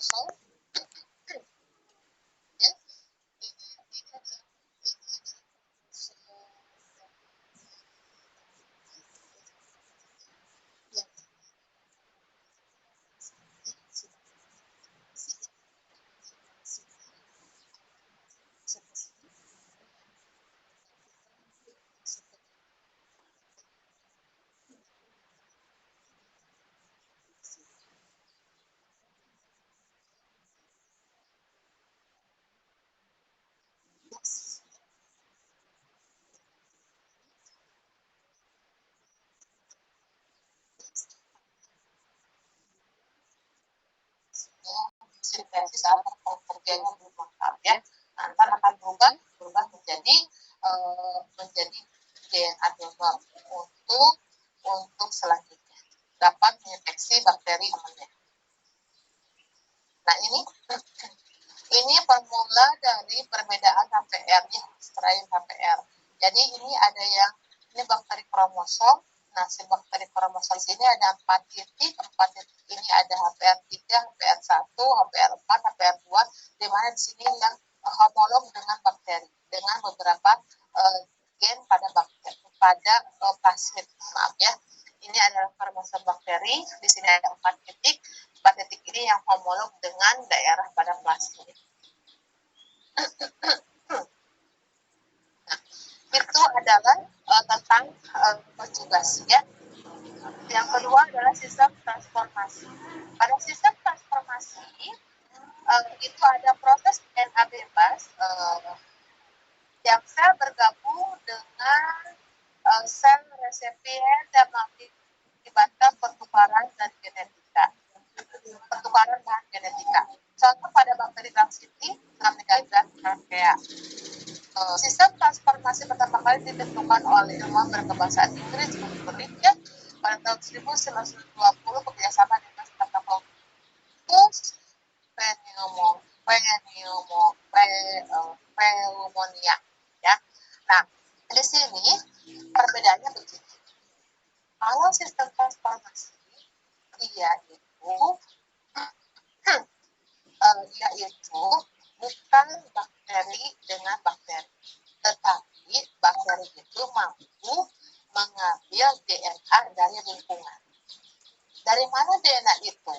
kromosom. Ya, ini adalah sintesis atau terjadinya berubah ya, antar akan berubah menjadi DNA donor untuk selanjutnya dapat menginfeksi bakteri temannya. Nah, ini formula dari perbedaan HPR, strain HPR. Jadi ini ada ini bakteri kromosom. Nah, si bakteri kromosom sini ada 4 titik. 4 titik ini ada HPR3, HPR1, HPR4, HPR2, di mana di sini yang homolog dengan bakteri, dengan beberapa gen pada bakteri, pada plasmid. Maaf ya. Ini adalah kromosom bakteri. Di sini ada 4 titik. 4 titik ini yang homolog dengan daerah pada plasmid. Nah, itu adalah tentang konjugasi ya. Yang kedua adalah sistem transformasi. Pada sistem transformasi itu ada proses DNA bebas yang sel bergabung dengan sel resipien dan mengakibatkan pertukaran bahan genetika. Contoh pada bakteri Klebsiella, Salmonella, dan Archaea. Sistem transformasi pertama kali ditentukan oleh ilmuwan berbahasa Inggris Berkeley pada tahun 1920 bekerjasama dengan Staphylococcus pneumonia ya. Nah, di sini perbedaannya begini. Kalau sistem transformasi yaitu bukan bakteri dengan bakteri, tetapi bakteri itu mampu mengambil DNA dari lingkungan. Dari mana DNA itu?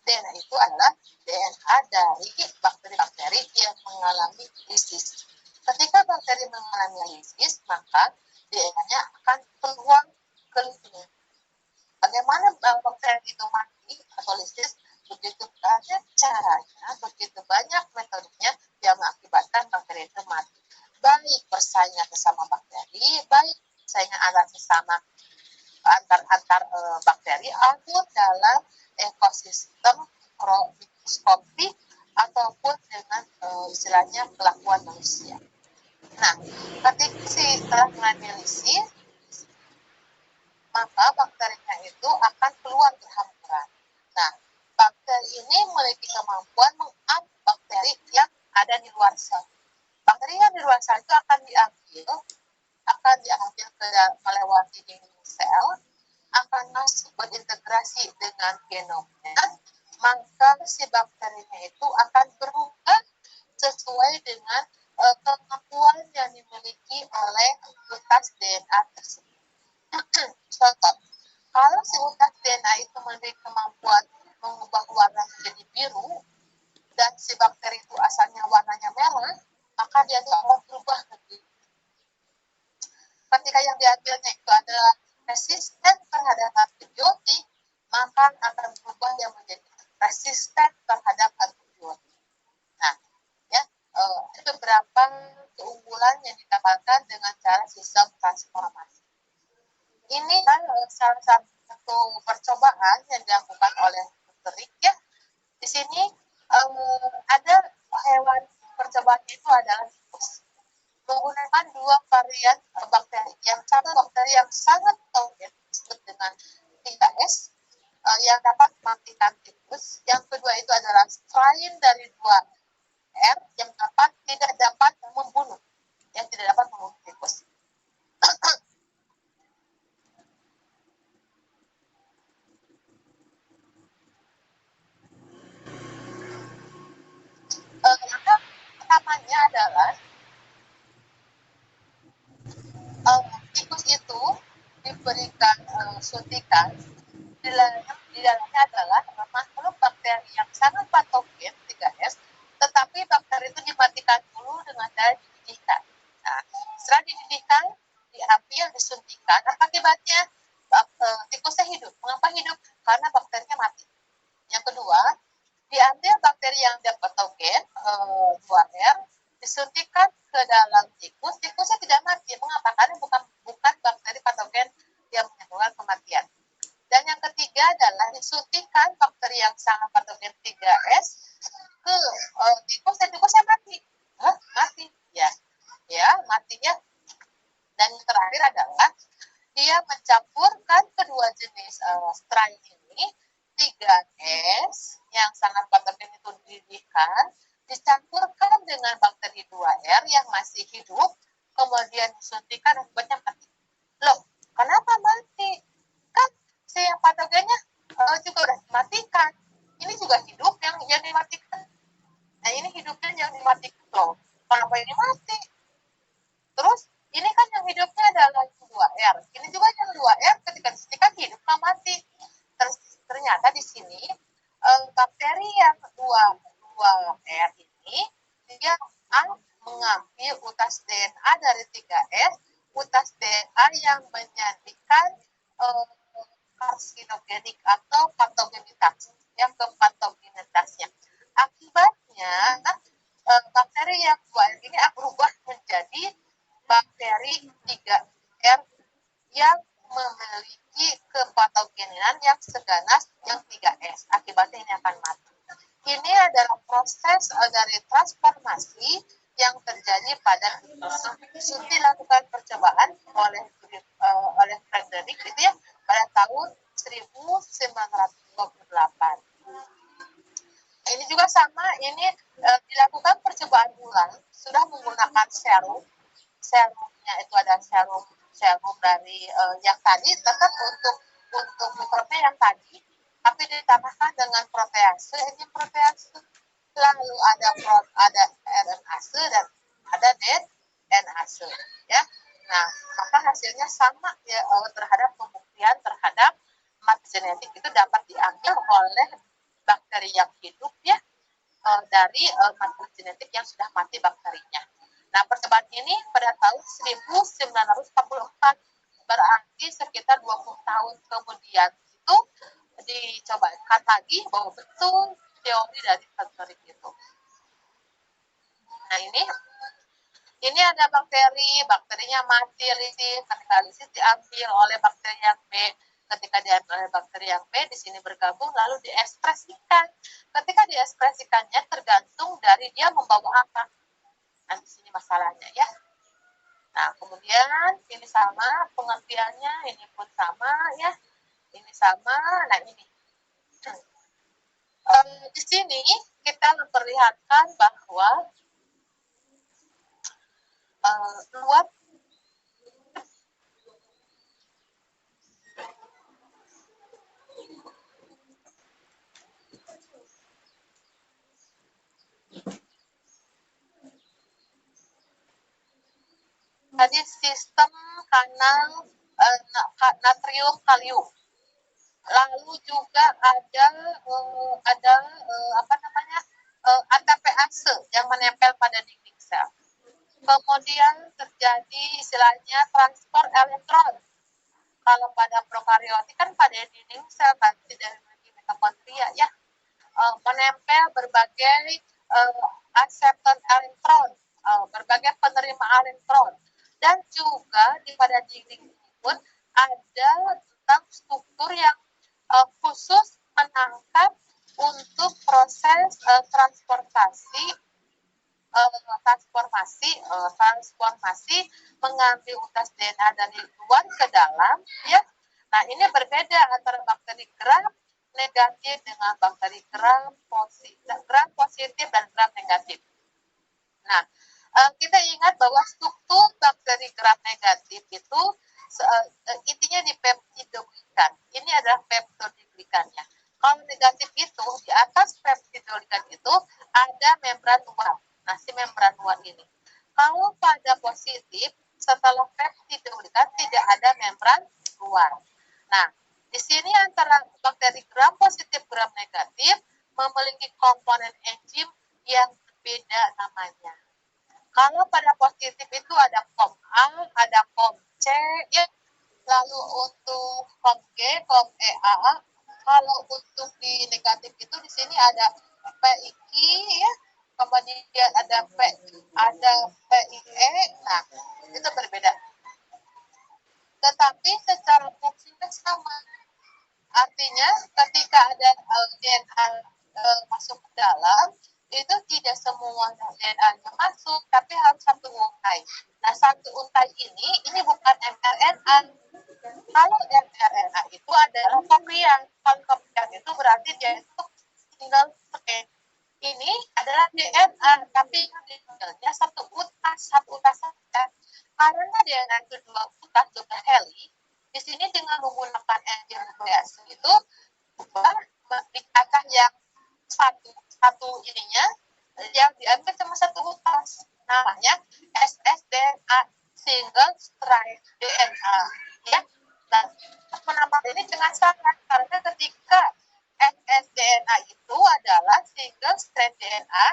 DNA itu adalah DNA dari bakteri-bakteri yang mengalami lisis. Ketika bakteri mengalami lisis, maka DNA-nya akan keluar ke lingkungan. Bagaimana bakteri itu mati atau lisis? Begitu banyak caranya, begitu banyak metodenya yang mengakibatkan bakteri itu mati. Baik bersaingan sesama bakteri, baik persaingan antar sesama antar bakteri, atau dalam ekosistem mikroskopik ataupun dengan istilahnya kelakuan manusia. Nah, ketika setelah menganalisis, maka bakterinya itu akan keluar berhamburan. Nah, bakteri ini memiliki kemampuan mengambil bakteri yang ada di luar sel. Bakteri yang di luar sel itu akan diambil melewati dinding sel, akan masuk berintegrasi dengan genomnya, maka si bakterinya itu akan berubah sesuai dengan kemampuan yang dimiliki oleh utas DNA tersebut. Contoh, kalau si utas DNA itu memiliki kemampuan mengubah warna menjadi biru dan si bakteri itu asalnya warnanya merah, maka dia akan berubah menjadi. Ketika yang diambilnya itu adalah resisten terhadap antibiotik, maka akan berubah yang menjadi resisten terhadap antibiotik. Nah, ya, ada beberapa keunggulan yang didapatkan dengan cara sistem transformasi. Ini salah satu percobaan yang dilakukan oleh Dr. Rick ya. Di sini ada hewan percobaannya itu adalah tikus. Menggunakan 2 varian bakteri. Yang satu bakteri yang sangat toxic disebut dengan 3S yang dapat mematikan tikus. Yang kedua itu adalah strain dari 2R yang tidak dapat membunuh tikus. disuntikan di dalamnya adalah makhluk bakteri yang sangat patogen 3S, tetapi bakteri itu dimatikan dulu dengan cara dididihkan. Nah, setelah dididihkan, diambil, disuntikan, apa akibatnya? Tikusnya hidup. Mengapa hidup? Karena bakterinya mati. Yang kedua, diambil bakteri yang dia patogen 2R, disuntikan ke dalam tikus, tikusnya tidak mati. Mengapa? Karena bukan bakteri patogen yang menyebabkan kematian. Dan yang ketiga adalah disuntikan bakteri yang sangat patogen 3S ke tikus, dan tikusnya mati. Mati? Ya, matinya. Dan yang terakhir adalah dia mencampurkan kedua jenis strain ini, 3S yang sangat patogen itu dididihkan, dicampurkan dengan bakteri 2R yang masih hidup, kemudian disuntikan, akibatnya mati. Loh, kenapa mati? Kan si yang patogennya juga udah dimatikan. Ini juga hidup yang dimatikan. Nah, ini hidupnya yang dimatikan. Loh, kenapa ini mati? Terus, ini kan yang hidupnya adalah 2R. Ini juga yang 2R ketika disuntikan hidup, mati. Terus, ternyata di sini bakteri yang 2R ini, dia mengambil utas DNA dari 3S, utas DNA yang menyandikan karsinogenik atau patogenitas, yang ke patogenitasnya. Akibatnya, bakteri yang 2R ini berubah menjadi bakteri 3R yang memiliki kepatogenan yang seganas yang 3S. Akibatnya ini akan mati. Ini adalah proses dari transformasi yang terjadi pada dilakukan percobaan oleh Frederick gitu ya, pada tahun 1928. Ini juga sama, ini dilakukan percobaan ulang, sudah menggunakan serumnya itu ada serum dari yang tadi, tetap untuk mikrobnya yang tadi, tapi ditambahkan dengan protease, ini protease, lalu ada RNase dan ada DNase, ya. Nah, maka hasilnya sama ya, terhadap pembuktian terhadap mati genetik itu dapat diambil oleh bakteri yang hidup ya, dari materi genetik yang sudah mati bakterinya. Nah, percobaan ini pada tahun 1944, berarti sekitar 20 tahun kemudian itu dicobakan lagi bahwa betul teori dari Frederick itu. Nah, ini ada bakterinya mati, ketika lisis diambil oleh bakteri yang B. Ketika diambil oleh bakteri yang B, di sini bergabung lalu diekspresikan. Ketika diekspresikannya tergantung dari dia membawa apa. Nah, di sini masalahnya ya. Nah, kemudian ini sama pengertiannya, ini pun sama ya. Ini sama. Nah, ini. Di sini kita memperlihatkan bahwa luap tadi sistem kanal natrium kalium. Lalu juga ada ATPase yang menempel pada dinding sel. Kemudian terjadi istilahnya transport elektron. Kalau pada prokaryotik kan pada dinding sel nanti dari mitokondria ya, menempel berbagai akseptor elektron, berbagai penerima elektron, dan juga di pada dinding ini pun ada tentang struktur yang khusus menangkap untuk proses transformasi mengambil utas DNA dari luar ke dalam ya. Nah, ini berbeda antara bakteri gram negatif dengan bakteri gram positif dan gram negatif. Nah, kita ingat bahwa struktur bakteri gram negatif itu intinya di peptidoglikan. Ini adalah peptidoglikannya. Kalau negatif itu, di atas peptidoglikan itu ada membran luar. Nah, si membran luar ini. Kalau pada positif, setelah peptidoglikan tidak ada membran luar. Nah, Di sini antara bakteri gram positif, gram negatif memiliki komponen enzim yang berbeda namanya. Kalau pada positif itu ada kom A, ada kom C, ya. Lalu untuk kom G, kom EA. Kalau untuk di negatif itu di sini ada PII, ya. Kemudian ada PIE. Nah, itu berbeda. Tetapi secara fungsinya sama. Artinya ketika ada DNA masuk ke dalam, itu tidak semua DNA-nya masuk, tapi harus satu untai. Nah, satu untai ini bukan mRNA. Kalau mRNA itu adalah kopian. Kalau kopian itu berarti dia itu tinggal pakai. Ini adalah DNA, tapi tinggalnya satu utas saja. Karena DNA itu dua utas, dua heli, di sini dengan menggunakan enzim nuklease itu dikatakan yang satu ininya yang diambil cuma satu utas, namanya ssDNA, single strand DNA, ya. Dan menambah ini dengan syarat, karena ketika ssDNA itu adalah single strand DNA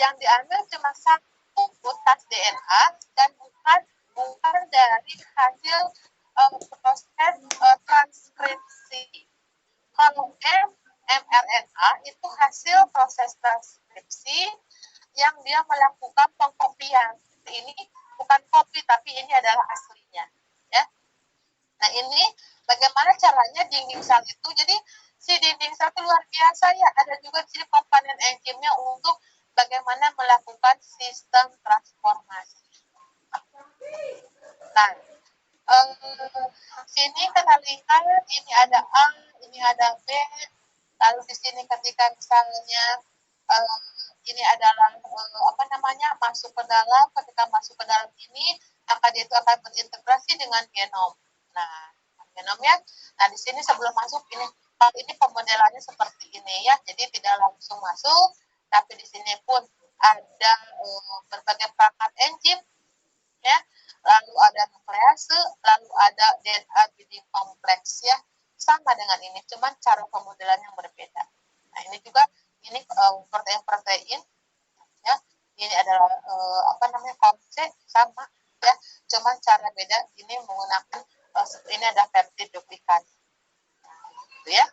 yang diambil cuma satu utas DNA dan bukan dari hasil proses transkripsi. Kalau mRNA itu hasil proses transkripsi yang dia melakukan pengkopian. Ini bukan kopi, tapi ini adalah aslinya, ya. Nah, ini bagaimana caranya dinding sel itu. Jadi si dinding sel itu luar biasa, ya. Ada juga sini komponen enzimnya untuk bagaimana melakukan sistem transformasi. Nah, sini kita lihat ini ada A, ini ada B. Lalu di sini ketika misalnya ini adalah masuk ke dalam, ketika masuk ke dalam ini maka dia itu akan berintegrasi dengan genom. Nah, genomnya. Nah, di sini sebelum masuk ini pemodelannya seperti ini, ya. Jadi tidak langsung masuk, tapi di sini pun ada berbagai perangkat enzim, ya. Lalu ada nuklease, lalu ada DNA binding kompleks, ya. Sama dengan ini, cuman cara pemodelan yang berbeda. Nah, ini juga ini protein-protein, ya. Ini adalah kompleks sama, ya. Cuman cara beda, ini menggunakan ini ada peptid duplikat. Nah, gitu, ya.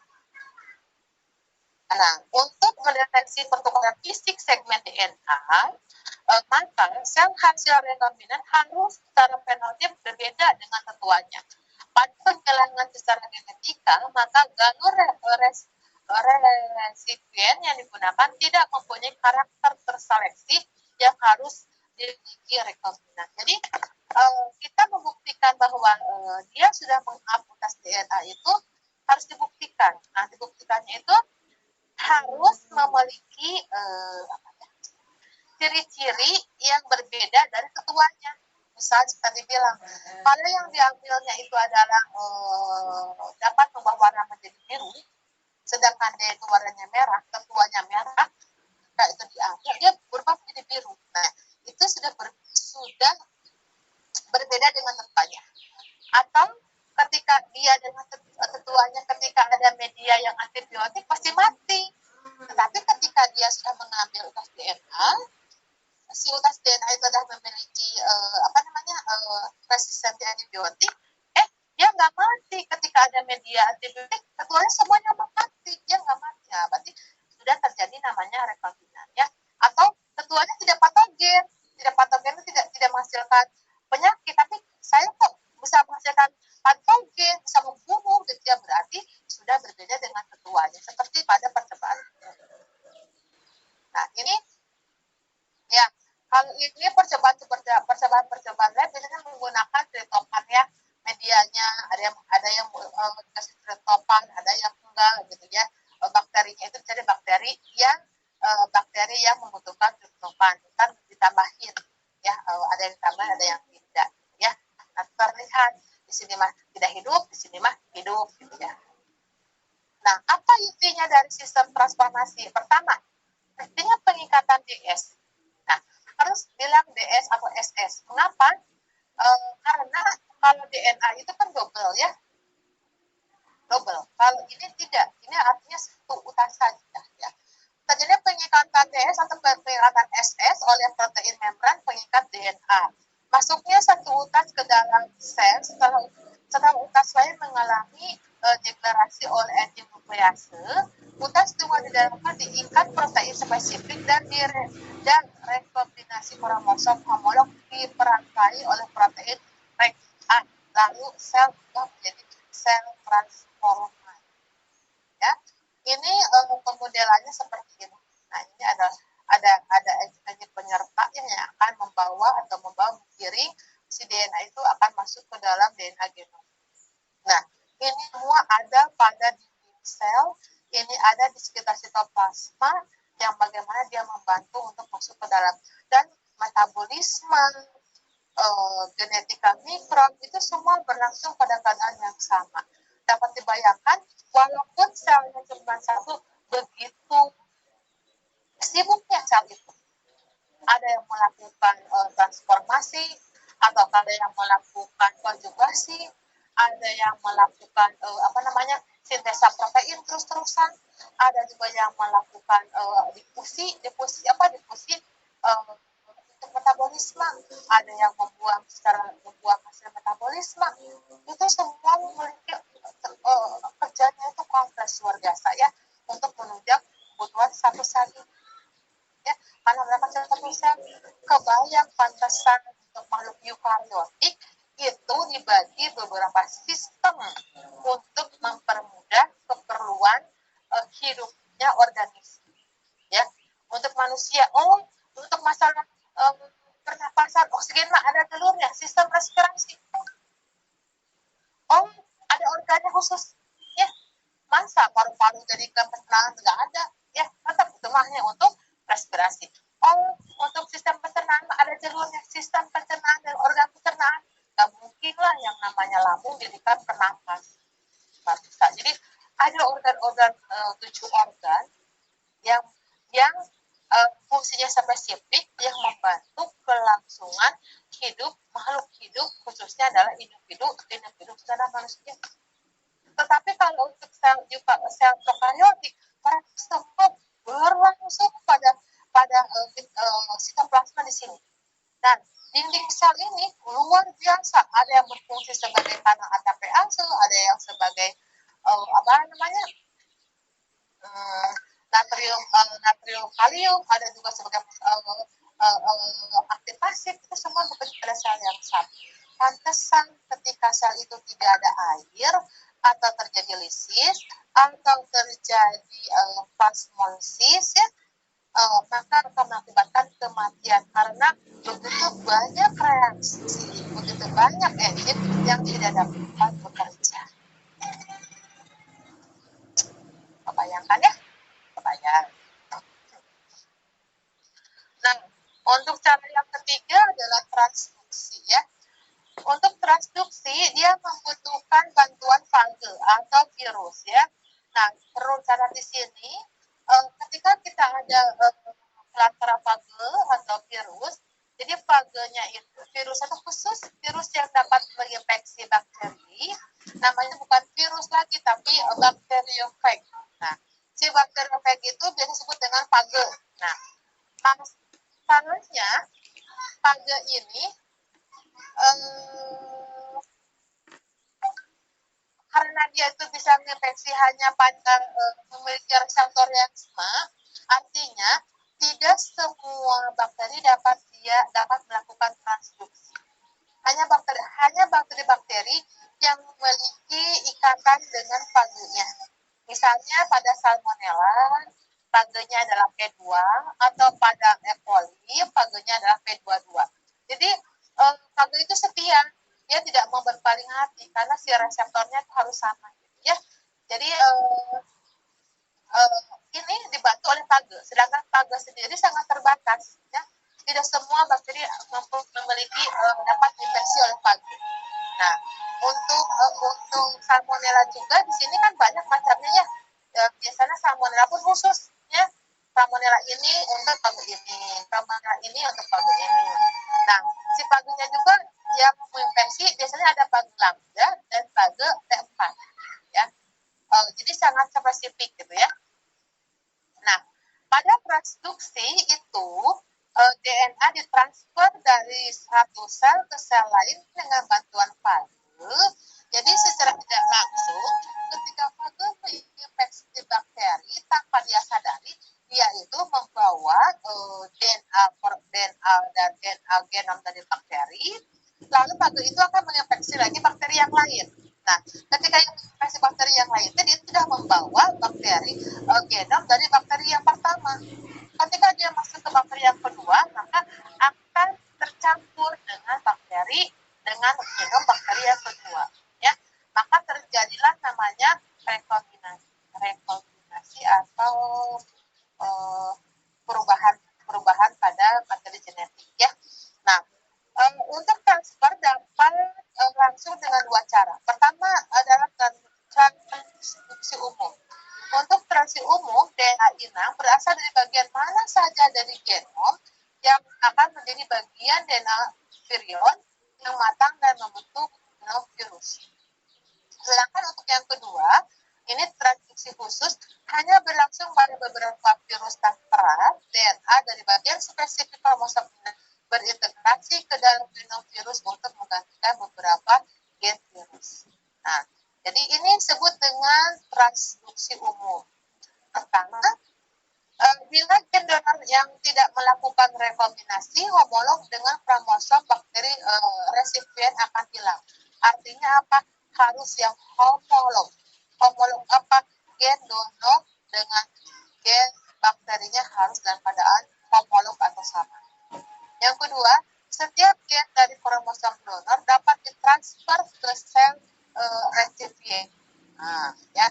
Nah, untuk mendeteksi pertukaran fisik segmen DNA, maka sel hasil rekombinan harus secara fenotip berbeda dengan tetuanya. Pada penggelangan secara genetika, maka galur resipien yang digunakan tidak mempunyai karakter terseleksi yang harus dimiliki rekombinan. Jadi kita membuktikan bahwa dia sudah mengamputasi DNA itu harus dibuktikan. Nah, dibuktikannya itu harus memiliki ciri-ciri yang berbeda dari ketuanya. Misalnya seperti bilang, kalau yang diambilnya itu adalah dapat mengubah warna menjadi biru, sedangkan dia itu warnanya merah, ketuanya merah, nah itu diambil, dia berubah menjadi biru. Nah, itu sudah berbeda dengan tetuanya. Atau ketika dia dengan tetuanya, ketika ada media yang antibiotik, pasti mati. Tetapi ketika dia sudah mengambil utas DNA, si utas DNA itu sudah memiliki resistensi antibiotik, dia nggak mati. Ketika ada media antibiotik, ketuanya semuanya mati, dia nggak mati. Nah, berarti sudah terjadi namanya rekombinan, ya. Atau ketuanya tidak patogen itu tidak menghasilkan penyakit, tapi saya kok bisa menghasilkan patogen, bisa membunuh, gitu ya. Berarti sudah berbeda dengan ketuanya, seperti pada percobaan. Nah, ini ya, kalau ini percobaan lab biasanya menggunakan tritopan, ya. Medianya ada yang dikasih tritopan, ada yang enggak, gitu ya. Bakterinya itu jadi bakteri yang membutuhkan tritopan, kan ditambahin, ya. Ada yang tambah, ada yang tidak, ya. Nah, terlihat di sini mah tidak hidup, di sini mah hidup, gitu ya. Nah, apa intinya dari sistem transformasi? Pertama, intinya pengikatan DS. Nah, harus bilang DS atau SS. Mengapa? Karena kalau DNA itu kan double, ya. Double. Kalau ini tidak, ini artinya satu utas saja ya. Terjadi pengikatan KTS atau pengikatan SS oleh protein membran pengikat DNA. Masuknya satu utas ke dalam sel setelah utas lain mengalami deklarasi oleh enzim nuklease, utas dua di dalamnya diikat protein spesifik dan rekombinasi kromosom homolog diperangkai oleh protein REC-A. Lalu sel menjadi sel transformasi. Ya, ini pemodelannya seperti ini. Nah, ini ada enzim penyerta yang akan membawa mengiring si DNA itu akan masuk ke dalam DNA genom. Nah, ini semua ada pada dinding sel, ini ada di sekitar sitoplasma yang bagaimana dia membantu untuk masuk ke dalam, dan metabolisme, genetika mikrob itu semua berlangsung pada keadaan yang sama. Dapat dibayangkan, walaupun selnya cuma satu, begitu sibuknya sel itu. Ada yang melakukan transformasi, atau ada yang melakukan konjugasi, ada yang melakukan sintesa protein terus-terusan, ada juga yang melakukan difusi untuk metabolisme, ada yang membuang hasil metabolisme. Itu semua memiliki kerjanya itu kompleks luar biasa ya, untuk menunjang kebutuhan satu sel ini. Ya, karena mereka satu sel, kebayang pantesan untuk makhluk eukariotik itu dibagi beberapa sistem untuk mempermudah keperluan hidupnya organisme. Ya, untuk manusia, untuk masalah pernapasan, oksigen mah ada telurnya, sistem respirasi. Ada organnya khusus. Ya, masa paru-paru jadi kepencernaan nggak ada. Ya, tetap itu mahnya untuk respirasi. Untuk sistem pencernaan ada jalurnya, sistem pencernaan dan organ pencernaan. Nggak mungkin lah yang namanya lambung jadikan pernapas. Nggak bisa. Jadi ada organ-organ, 7 organ yang fungsinya spesifik yang membantu kelangsungan hidup makhluk hidup, khususnya adalah individu secara manusia. Tetapi kalau untuk sel prokaryotik, mereka semua berlangsung pada sitoplasma di sini. Dan dinding sel ini luar biasa. Ada yang berfungsi sebagai kanal ATPase, ada yang sebagai natrium kalium, ada juga sebagai aktivasi. Itu semua bekerja pada sel yang sama. Pantesan ketika sel itu tidak ada air, atau terjadi lisis, atau terjadi plasmolisis, ya, maka akan mengakibatkan kematian karena begitu banyak reaksi, begitu banyak enzim yang tidak dapat bekerja. Kebayangkan ya? Kebayang. Nah, untuk cara yang ketiga adalah transduksi ya. Untuk transduksi, dia membutuhkan bantuan fage atau virus ya. Nah, perlu catat di sini, ketika kita ada pelantara fage atau virus, jadi fagenya itu virus itu khusus virus yang dapat menginfeksi bakteri, namanya bukan virus lagi tapi bakteriofag. Nah, si bakteriofag itu biasa disebut dengan fage. Nah, masalahnya fage ini karena dia itu bisa menginfeksi hanya pada memiliki reseptor yang sama, artinya tidak semua bakteri dapat melakukan transduksi. Hanya bakteri-bakteri yang memiliki ikatan dengan fagenya. Misalnya pada Salmonella, fagenya adalah P2, atau pada E. coli, fagenya adalah P22. Jadi fage itu setia, dia tidak mau berpaling hati karena si reseptornya itu harus sama, gitu ya. Jadi ini dibantu oleh fage, sedangkan fage sendiri sangat terbatas, ya. Tidak semua bakteri memiliki dapat diinfeksi oleh fage. Nah, untuk Salmonella juga di sini kan banyak macamnya ya. Biasanya Salmonella pun khusus, ya. Salmonella ini untuk fage ini, Salmonella ini untuk fage ini. Nah, si fagenya juga yang menginfeksi biasanya ada fage lambda dan fage T4, ya. Jadi sangat spesifik gitu ya. Nah, pada transduksi itu DNA ditransfer dari satu sel ke sel lain dengan bantuan fage. Jadi secara tidak langsung, ketika fage menginfeksi bakteri tanpa dia sadari, dia itu membawa DNA genom dari bakteri, lalu fage itu akan menginfeksi lagi bakteri yang lain. Nah, ketika menginfeksi bakteri yang lain, dia sudah membawa bakteri genom dari bakteri yang pertama. Ketika dia masuk ke bakteri yang kedua, maka akan tercampur dengan bakteri dengan genom bakteri yang kedua. Ya, maka terjadilah namanya rekombinasi atau perubahan pada materi genetik. Ya, nah untuk transfer dapat langsung dengan dua cara. Pertama adalah transduksi umum. Untuk transduksi umum, DNA inang berasal dari bagian mana saja dari genom yang akan menjadi bagian DNA virion yang matang dan membentuk genom virus. Sedangkan untuk yang kedua, ini transduksi khusus hanya berlangsung pada beberapa virus tertera DNA dari bagian spesifik kromosom berintegrasi ke dalam genom virus untuk menggantikan beberapa gen virus. Nah, jadi ini disebut dengan transduksi umum. Pertama, bila gen donor yang tidak melakukan rekombinasi homolog dengan kromosom bakteri resipien akan hilang. Artinya apa? Harus yang homolog. Homolog apa? Gen donor dengan gen bakterinya harus dalam keadaan homolog atau sama. Yang kedua, setiap gen dari kromosom donor dapat ditransfer ke sel resipien. Nah, ya.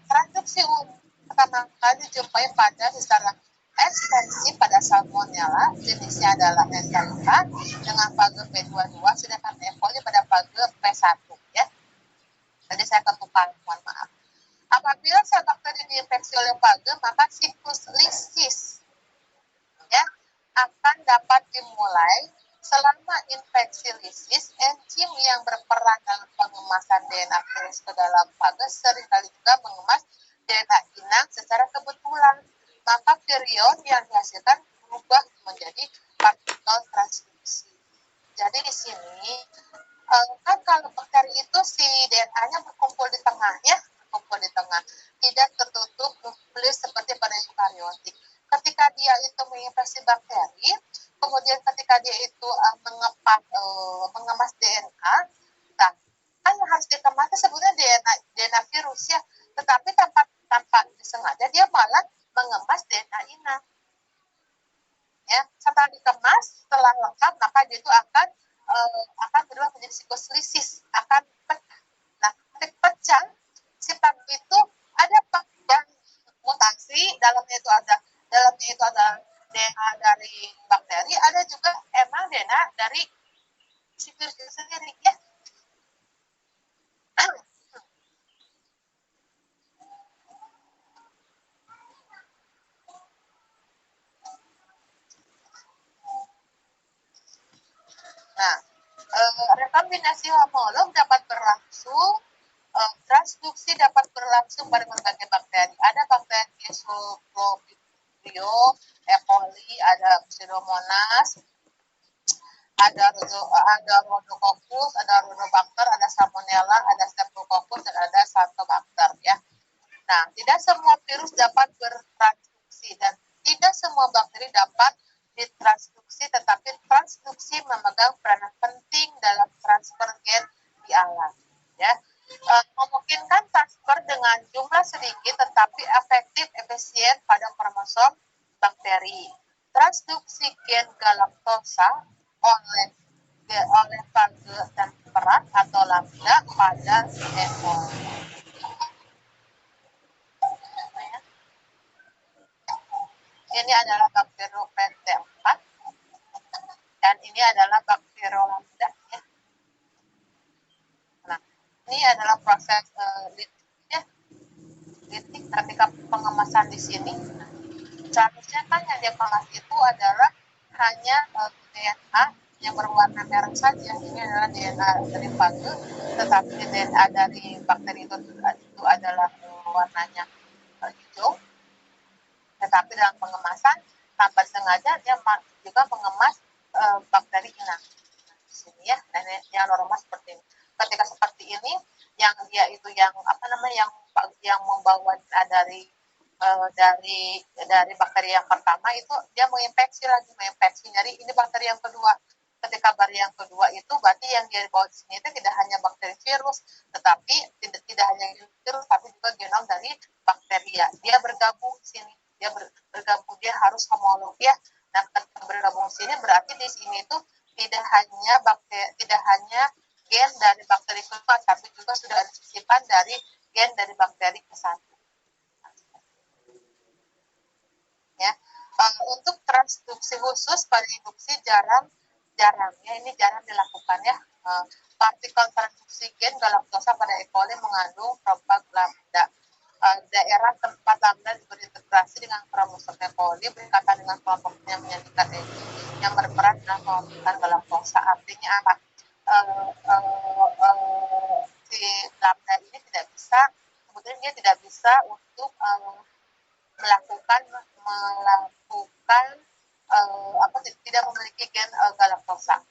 Transduksi pertama kali dijumpai pada secara ekstensif pada salmonella, jenisnya adalah Enterica dengan fage P22, sedangkan E. coli pada fage P1. Ya. Tadi saya ketukan, mohon maaf. Apabila sel bakteri diinfeksi oleh fage, maka siklus lisis ya akan dapat dimulai. Selama infeksi lisis, enzim yang berperan dalam pengemasan DNA virus ke dalam fage seringkali juga mengemas DNA inang secara kebetulan. Maka virion yang dihasilkan berubah menjadi partikel transduksi. Jadi di sini kan kalau bakteri itu si DNA-nya berkumpul di tengah ya, berkumpul di tengah, tidak tertutup nukleus seperti pada eukariotik. Ketika dia itu menginfeksi bakteri, kemudian ketika dia itu mengemas DNA, nah, kan yang harus dikemasnya sebenarnya DNA virus ya, tetapi tanpa disengaja dia malah mengemas DNA inang. Ya, setelah dikemas, setelah lengkap, maka dia itu akan berubah menjadi siklus lisis, akan pecah. Nah, ketika pecah, si fage itu ada yang mutasi, dalamnya itu ada DNA dari bakteri, ada juga emang DNA dari si virus itu sendiri ya. Nah, rekombinasi homolog dapat berlangsung, transduksi dapat berlangsung pada berbagai bakteri. Ada bakteri Isoprobio, E. coli, ada Pseudomonas, ada Rhodococcus, ada Rhodobacter, ada Salmonella, ada Streptococcus, dan ada Xanthobacter ya. Nah, tidak semua virus dapat bertransduksi dan tidak semua bakteri dapat ditransduksi, tetapi transduksi memegang peranan penting dalam transfer gen di alam. Ya, memungkinkan transfer dengan jumlah sedikit tetapi efektif efisien pada kromosom bakteri. Transduksi gen galaktosa oleh fage temperat atau lambda pada E. coli. Ini adalah Bacteropen T4 dan ini adalah Bacterolambda ya. Nah, ini adalah proses litik ketika pengemasan di sini. Seharusnya kan yang dikemas itu adalah hanya DNA yang berwarna merah saja. Ini adalah DNA dari fage, tetapi DNA dari bakteri itu itu adalah warnanya hijau, tetapi dalam pengemasan tanpa sengaja dia juga mengemas bakteri inang. Di sini ya, dan yang normal seperti ini. Ketika seperti ini, yang dia itu yang yang membawa dari bakteri yang pertama itu dia menginfeksi jadi ini bakteri yang kedua. Ketika bakteri yang kedua itu berarti yang dia bawa di sini itu tidak hanya bakteri virus, tetapi tidak hanya virus, tapi juga genom dari bakteria. Dia bergabung di sini, bergabung, dia harus homolog ya. Nah, ketika bergabung di sini berarti di sini itu tidak hanya gen dari bakteri kedua, tapi juga sudah ada sisipan dari gen dari bakteri ke satu. Ya, untuk transduksi khusus pada induksi jarang ya, ini jarang dilakukan ya. Partikel transduksi gen galaktosa pada E. coli mengandung propag lambda. Daerah tempat lambda berintegrasi dengan kromosom E. coli berkaitan dengan kelompoknya menyandikan enzim yang berperan dalam pembentukan galaktosa. Artinya apa? Si lambda ini tidak bisa, kemudian dia tidak bisa untuk melakukan tidak memiliki gen galaktosa.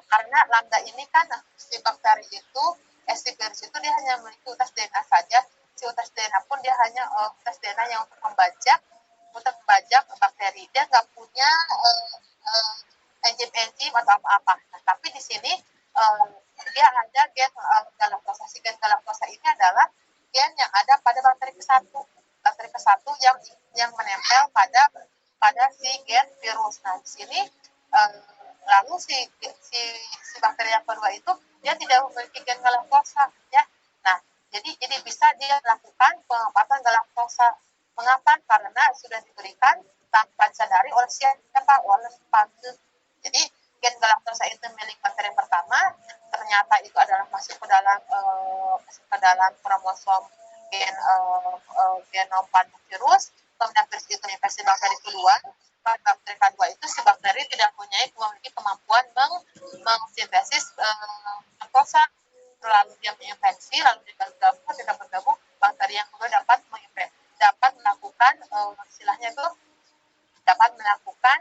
Karena lambda ini kan si bakteri itu, si virus itu dia hanya memiliki utas DNA saja. Si utas DNA pun dia hanya utas DNA yang untuk membajak bakteri. Dia nggak punya enzim atau apa-apa. Nah, tapi di sini dia ada gen galaktosa. Si gen galaktosa ini adalah gen yang ada pada bakteri ke-1 yang menempel pada si gen virus. Nah, di sini lalu si bakteri yang kedua itu dia tidak memiliki gen galaktosa ya. Nah, jadi bisa dia melakukan pengobatan galaktosa. Mengapa? Karena sudah diberikan tanpa disadari oleh siapa? Oleh spage. Jadi gen galaktosa itu milik bakteri yang pertama, ternyata itu adalah masuk ke dalam kromosom genom pada virus. Kemudian virus itu infeksi bakteri kedua. Pada bakteri kedua itu si bakteri tidak memiliki kemampuan mengsintesis galaktosa, lalu dia menginfeksi, lalu tidak bergabung, bakteri yang kedua dapat melakukan istilahnya itu dapat melakukan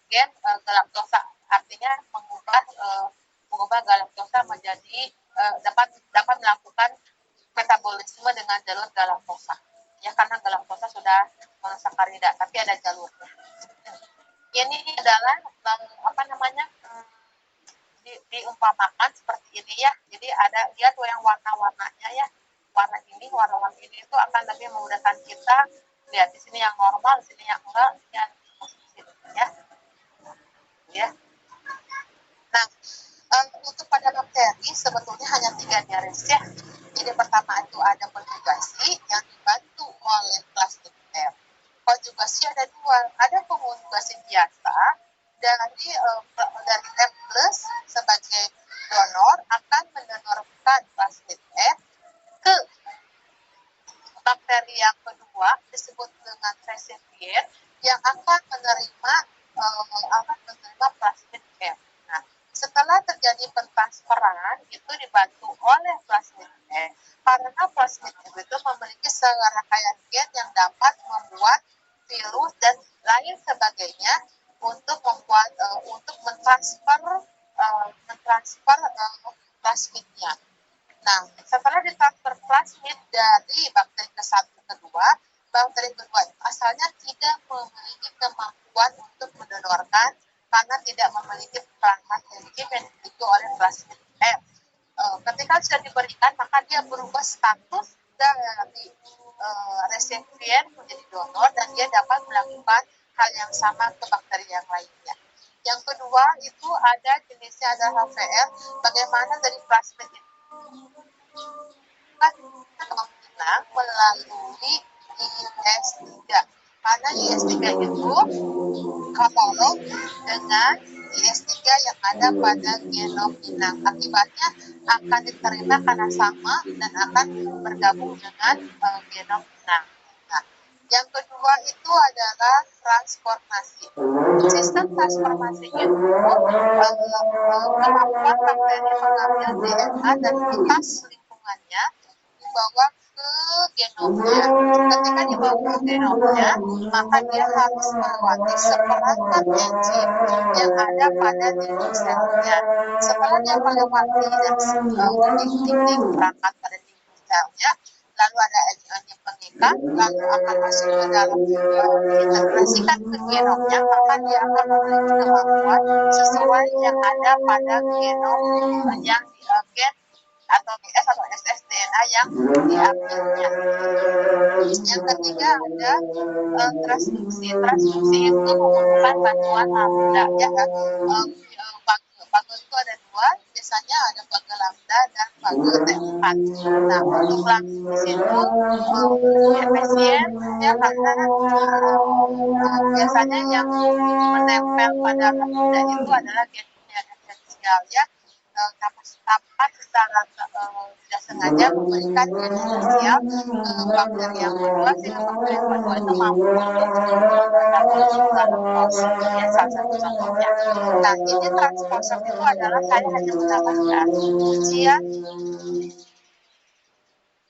gen galaktosa, artinya mengubah galaktosa menjadi dapat melakukan metabolisme dengan jalur galaktosa. Ya, karena galaktosa sudah monosakarida, tapi ada jalurnya. Ini adalah diumpamakan seperti ini ya. Jadi ada dia tuh yang warna-warnanya ya. Warna ini itu akan lebih memudahkan kita lihat di sini yang normal, di sini yang enggak, yang ya. Ya. Nah, untuk pada bakteri sebetulnya hanya 3 baris ya. Jadi pertama itu ada konjugasi yang dibantu oleh plasmid M. Konjugasi ada 2, ada konjugasi biasa dari M plus sebagai donor akan mendonorkan plasmid M ke bakteri yang kedua disebut dengan resipient yang akan menerima plasmid M. Nah, setelah terjadi pentransferan itu dibantu oleh plasmid M karena plasmid M itu memiliki serangkaian gen yang dapat membuat virus dan lain sebagainya untuk mentransfer plasmidnya. Nah, setelah ditransfer plasmid dari bakteri ke-1 kedua, bakteri kedua asalnya tidak memiliki kemampuan untuk mendonorkan karena tidak memiliki peranan enzim yang dimiliki oleh plasmid M. Ketika sudah diberikan, maka dia berubah status dari resipient menjadi donor dan dia dapat melakukan hal yang sama ke bakteri yang lainnya. Yang kedua itu ada jenisnya ada HVR, bagaimana dari plasmid itu melalui IS3 karena IS3 itu homolog dengan IS3 yang ada pada genom inang, akibatnya akan diterima karena sama dan akan bergabung dengan genom inang. Nah, yang kedua itu adalah transformasi. Sistem transformasi itu kemampuan bakteri mengambil DNA dan kitas lingkungannya dibawa ke genomnya. Ketika dibawa ke genomnya, maka dia harus melewati seperangkat enzim yang ada pada dinding selnya. Setelah dia melewati dinding perangkat pada dinding selnya, lalu ada enzim pengikat, lalu akan masuk ke dalam diintegrasikan ke genomnya, maka dia akan memiliki kemampuan sesuai yang ada pada genom yang gen atau DS atau ssDNA yang diambilnya. Yang ketiga ada transduksi. Transduksi itu membutuhkan bantuan lambda ya. Fage itu ada dua, biasanya ada fage lambda dan fage T4. Nah, untuk transduksi itu lebih efisien ya, karena biasanya yang menempel pada lambda itu adalah gen yang esensial ya. Tanpa secara tidak sengaja memberikan gen esensial ke bakteri yang kedua, sehingga bakteri yang kedua itu mampu untuk masuk dalam pos ya, salah satu contohnya. Nah, ini transposon itu adalah saya hanya menambahkan ujian,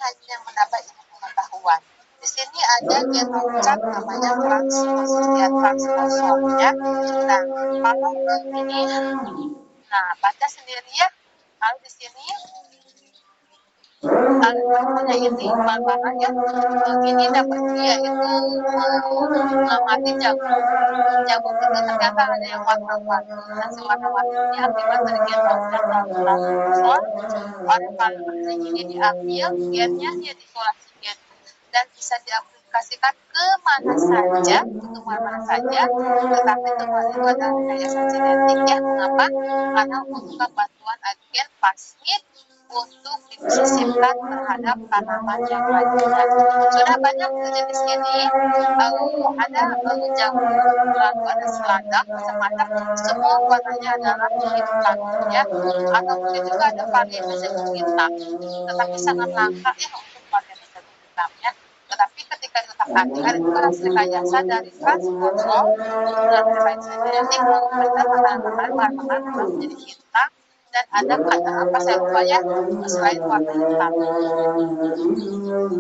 hanya menambah ilmu pengetahuan. Di sini ada genom chart namanya transposon ya. Nah, kalau ini, nah baca sendiri ya. Kalau di sini contohnya ini Barbara ya, ini dapat dia itu mengamati jagung. Jagung itu ternyata ada yang warna-warni, dan si warna-warni ini akibat dari genomnya transposon. Oleh karena ini diambil gennya, dia diisolasi gen dan bisa diaplikasikan ke mana saja, tetapi temuan itu adalah rekayasa genetik ya. Mengapa? Karena membuka bantuan agen plasmid untuk disisipkan terhadap tanaman yang lainnya. Sudah banyak jenis ini, ada jagung, lalu ada selada, macam-macam, semua warnanya adalah hitam ya. Atau mungkin juga ada varian jagung hitam, tetapi sangat langka ya untuk varian jagung hitam ya. Tetapi ketika diutak-atik ada juga hasil rekayasa dari transposon dan rekayasa genetik memberikan makanan-makanan bahan-makanan berubah menjadi hitam, dan ada apa saya lupa ya, selain warna hitam.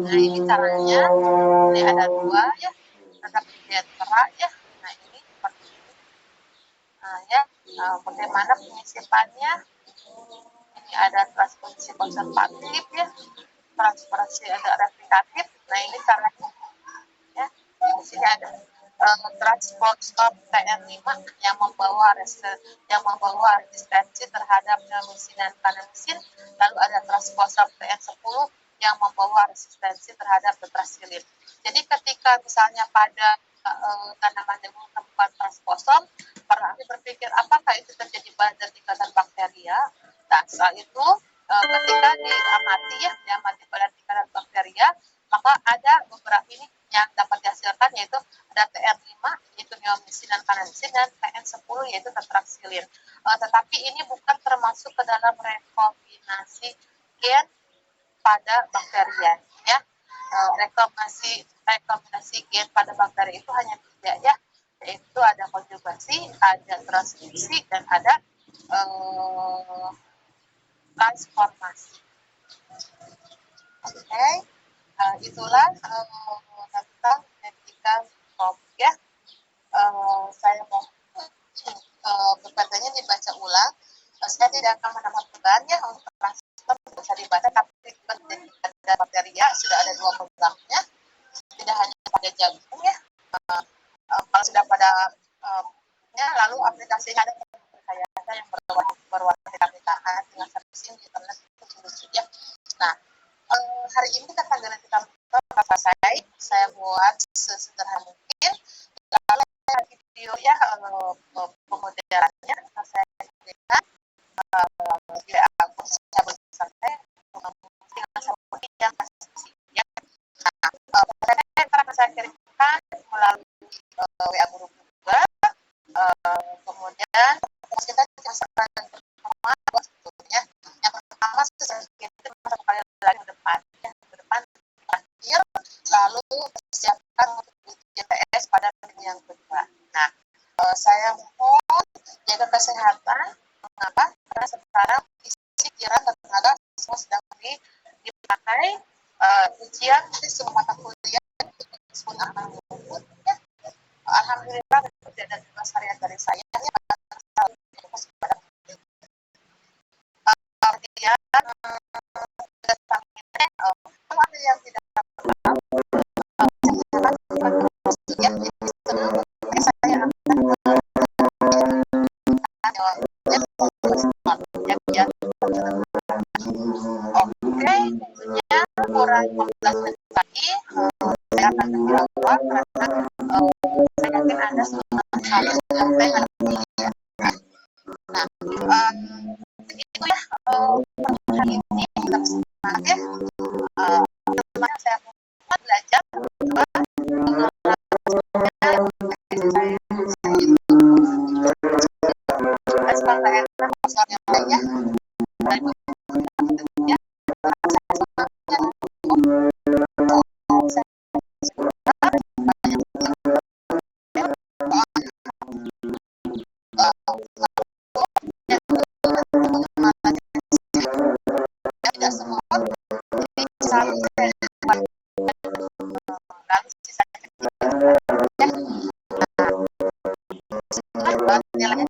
Nah, ini caranya. Ini ada dua ya, tetap diantara ya. Nah, ini seperti ini. Nah ya, bagaimana penyisipannya? Ini ada transposisi konservatif ya, transposisi ada replikatif. Nah, ini caranya ya. Di sini ada transport TN5 yang membawa resistensi terhadap neomycin dan kanamisin. Lalu ada transport TN10 yang membawa resistensi terhadap tetrasilin. Jadi ketika misalnya pada tanaman jagung tempat transposon, pernah berpikir apakah itu terjadi pada tingkatan bakteria? Nah, setelah itu ketika diamati pada tingkatan bakteria, maka ada beberapa ini yang dapat dihasilkan, yaitu ada TR5 yaitu neomycin dan kanamisin, dan TN10 yaitu tetrasilin. Tetapi ini bukan termasuk ke dalam rekombinasi gen pada bakteria ya. Rekombinasi gen pada bakteri itu hanya 3 ya, yaitu ada konjugasi, ada transkripsi, dan ada transformasi. Oke. Itulah tentang genetika mikrobik ya. Saya mau pertanyaannya dibaca ulang. Saya tidak akan menambah beban ya untuk transfer, bisa dibaca, tapi pada bakteria sudah ada 2 programnya, tidak hanya pada jagung ya. Kalau sudah pada lalu aplikasinya ada rekayasa yang berwarna kemerdekaan dengan servicing di internet itu ya. Nah, hari ini tentang genetika mikrobik saya buat sesederhana mungkin. Lalu video ya, pemodelannya saya berikan di akun saya bersantai dengan seperti yang pasti ya. Nah, yang akan saya kirimkan melalui WA guru juga. Kemudian kita masakan pertama sebetulnya yang pertama saya kirim satu kali lagi ke depan terakhir, lalu persiapkan untuk ujian PS pada yang kedua. Nah, saya mohon jaga kesehatan. Mengapa? Karena sekarang pikiran dan tenaga semua sedang dipakai ujian di semua mata kuliah meskipun anak luput ya, alhamdulillah itu ada tugas harian dari saya ya fokus pada kemudian kalau ada yang tidak paham ya jadi saya Oke, tentunya kurang 15 menit lagi saya akan menjawab karena saya yakin Anda semua sekali sudah mulai mengerti. Nah, begitu ya hari ini kita semangat ya. Bagaimana saya mau belajar tidak semua nilainya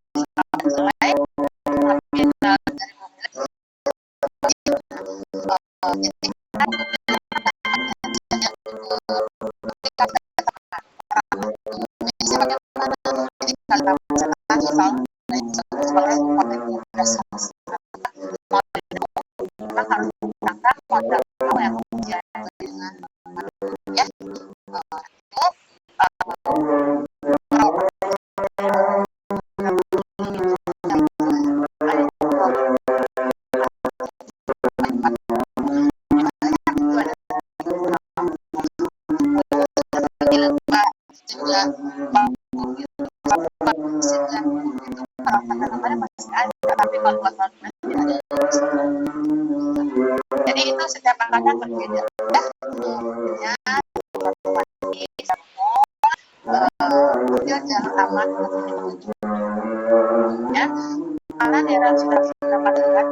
jadi itu setiap angkatan berbeda ya kemudian jangan aman ya karena daerah sudah mendapatkan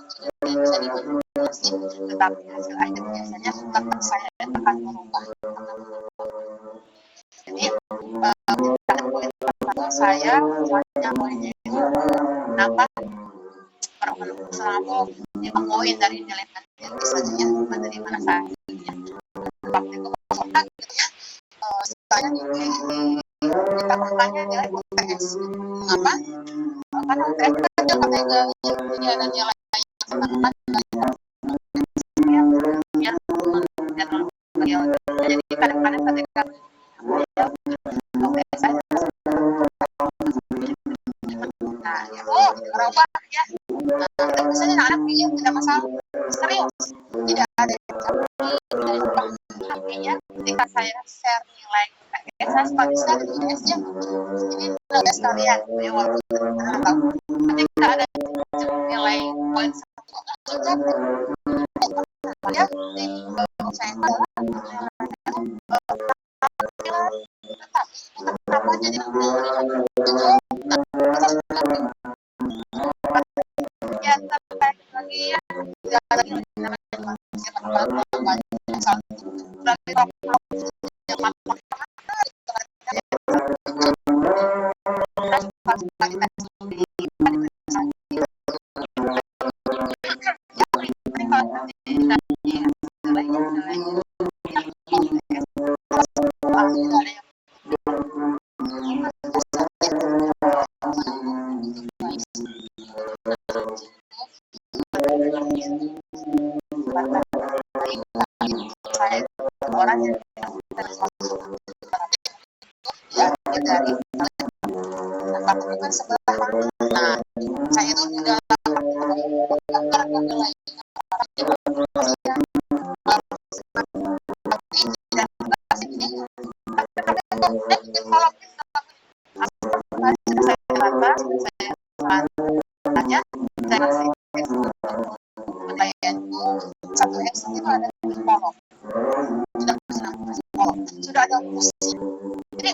sudah bisa dimanipulasi tetapi hasil akhir biasanya tetap saya akan merubah jadi saya misalnya poinnya itu nambah selalu 5 poin dari nilai nanti saja ya dari mana saya waktu itu gitu ya saya ditambahkannya nilai UTS mengapa? Karena UTS kan dia pakai jadi ada nilai jadi kadang-kadang ketika nah ya berubah ya nah, misalnya anak pilih tidak masalah serius tidak ada artinya ketika saya share nilai saya suka bisa UTS-nya ini nilai sekalian ya walaupun tahu ketika ada nilai poin satu ya di saya kenapa jadi ya terkait lagi ya orang yang dari bukan sebelah mana nah saya itu juga sudah ada musik jadi